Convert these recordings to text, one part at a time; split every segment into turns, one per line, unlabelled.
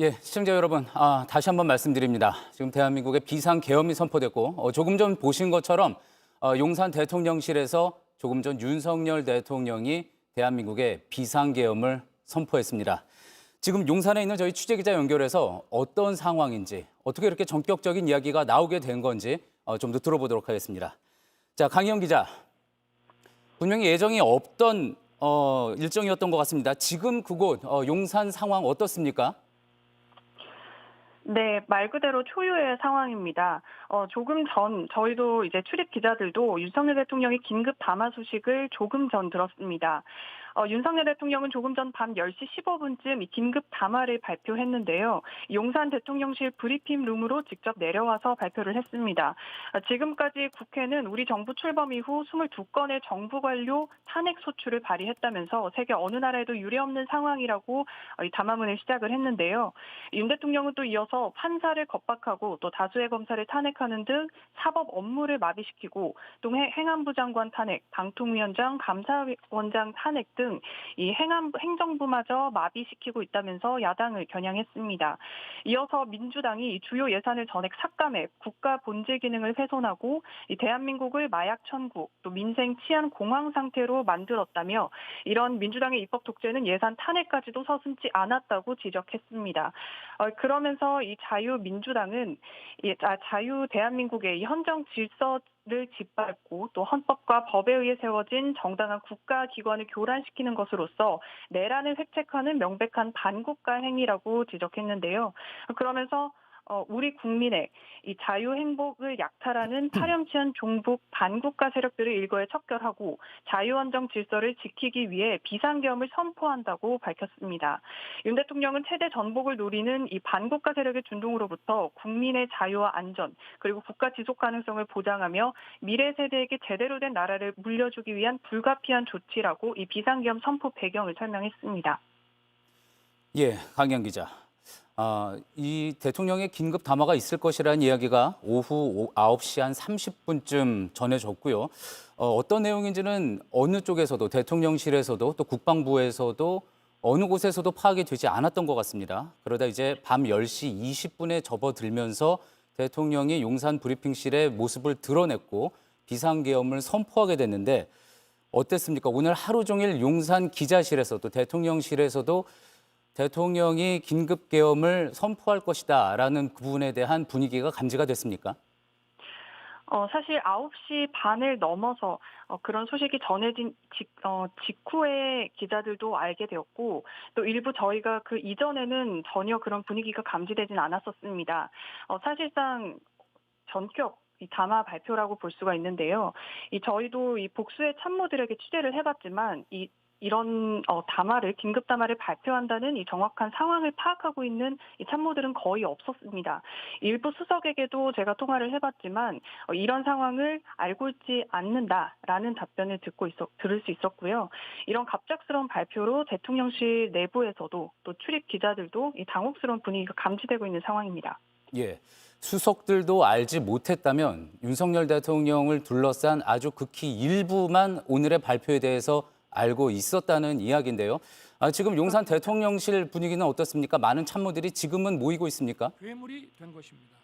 예, 시청자 여러분, 다시 한번 말씀드립니다. 지금 대한민국의 비상계엄이 선포됐고, 조금 전 보신 것처럼 용산 대통령실에서 조금 전 윤석열 대통령이 대한민국의 비상계엄을 선포했습니다. 지금 용산에 있는 저희 취재기자 연결해서 어떤 상황인지, 어떻게 이렇게 전격적인 이야기가 나오게 된 건지 좀 더 들어보도록 하겠습니다. 자, 강희영 기자, 분명히 예정이 없던 일정이었던 것 같습니다. 지금 그곳 용산 상황 어떻습니까?
네, 말 그대로 초유의 상황입니다. 조금 전 저희도 이제 출입 기자들도 윤석열 대통령이 긴급 담화 소식을 조금 전 들었습니다. 윤석열 대통령은 조금 전 밤 10시 15분쯤 이 긴급 담화를 발표했는데요. 용산 대통령실 브리핑 룸으로 직접 내려와서 발표를 했습니다. 지금까지 국회는 우리 정부 출범 이후 22건의 정부 관료 탄핵 소추를 발의했다면서 세계 어느 나라에도 유례없는 상황이라고 이 담화문을 시작을 했는데요. 윤 대통령은 또 이어서 판사를 겁박하고 또 다수의 검사를 탄핵하는 등 사법 업무를 마비시키고 또 행안부 장관 탄핵, 방통위원장, 감사원장 탄핵 등 이 행정부마저 마비시키고 있다면서 야당을 겨냥했습니다. 이어서 민주당이 주요 예산을 전액 삭감해 국가 본질 기능을 훼손하고 이 대한민국을 마약 천국, 또 민생 치안 공황 상태로 만들었다며 이런 민주당의 입법 독재는 예산 탄핵까지도 서슴지 않았다고 지적했습니다. 그러면서 이 자유민주당은 자유 대한민국의 이 헌정 질서를 짓밟고 또 헌법과 법에 의해 세워진 정당한 국가기관을 교란시키는 것으로서 내란을 획책하는 명백한 반국가 행위라고 지적했는데요. 그러면서 우리 국민의 이 자유 행복을 약탈하는 파렴치한 종북 반국가 세력들을 일거에 척결하고 자유헌정 질서를 지키기 위해 비상계엄을 선포한다고 밝혔습니다. 윤 대통령은 최대 전복을 노리는 이 반국가 세력의 준동으로부터 국민의 자유와 안전 그리고 국가 지속 가능성을 보장하며 미래 세대에게 제대로 된 나라를 물려주기 위한 불가피한 조치라고 이 비상계엄 선포 배경을 설명했습니다.
예, 강희영 기자. 이 대통령의 긴급 담화가 있을 것이라는 이야기가 오후 9시 한 30분쯤 전해졌고요. 어떤 내용인지는 어느 쪽에서도 대통령실에서도 또 국방부에서도 어느 곳에서도 파악이 되지 않았던 것 같습니다. 그러다 이제 밤 10시 20분에 접어들면서 대통령이 용산 브리핑실의 모습을 드러냈고 비상계엄을 선포하게 됐는데 어땠습니까? 오늘 하루 종일 용산 기자실에서 또 대통령실에서도 대통령이 긴급계엄을 선포할 것이다라는 그 부분에 대한 분위기가 감지가 됐습니까?
사실 9시 반을 넘어서 그런 소식이 전해진 직후에 기자들도 알게 되었고 또 일부 저희가 그 이전에는 전혀 그런 분위기가 감지되진 않았었습니다. 사실상 전격 이 담화 발표라고 볼 수가 있는데요. 저희도 이 복수의 참모들에게 취재를 해봤지만 이런 긴급 담화를 발표한다는 이 정확한 상황을 파악하고 있는 이 참모들은 거의 없었습니다. 일부 수석에게도 제가 통화를 해봤지만 이런 상황을 알고 있지 않는다라는 답변을 들을 수 있었고요. 이런 갑작스러운 발표로 대통령실 내부에서도 또 출입 기자들도 이 당혹스러운 분위기가 감지되고 있는 상황입니다.
예. 수석들도 알지 못했다면 윤석열 대통령을 둘러싼 아주 극히 일부만 오늘의 발표에 대해서 알고 있었다는 이야기인데요. 지금 용산 대통령실 분위기는 어떻습니까? 많은 참모들이 지금은 모이고 있습니까?
괴물이 된 것입니다.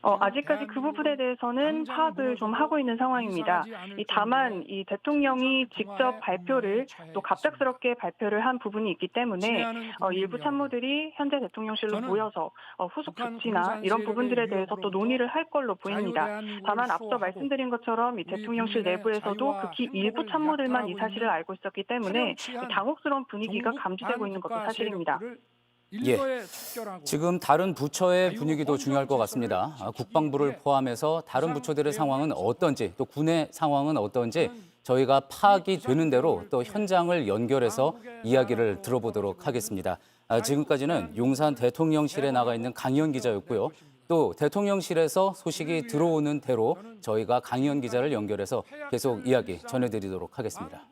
아직까지 그 부분에 대해서는 파악을 좀 하고 있는 상황입니다. 다만 이 대통령이 직접 발표를 또 갑작스럽게 발표를 한 부분이 있기 때문에 일부 참모들이 현재 대통령실로 모여서 후속 조치나 이런 부분들에 대해서 또 논의를 할 걸로 보입니다. 다만 앞서 말씀드린 것처럼 이 대통령실 내부에서도 극히 일부 참모들만 이 사실을 알고 있었기 때문에 당혹스러운 분위기가 감지되고 있는 것도 사실입니다.
예. 지금 다른 부처의 분위기도 중요할 것 같습니다. 국방부를 포함해서 다른 부처들의 상황은 어떤지 또 군의 상황은 어떤지 저희가 파악이 되는 대로 또 현장을 연결해서 이야기를 들어보도록 하겠습니다. 지금까지는 용산 대통령실에 나가 있는 강희연 기자였고요. 또 대통령실에서 소식이 들어오는 대로 저희가 강희연 기자를 연결해서 계속 이야기 전해드리도록 하겠습니다.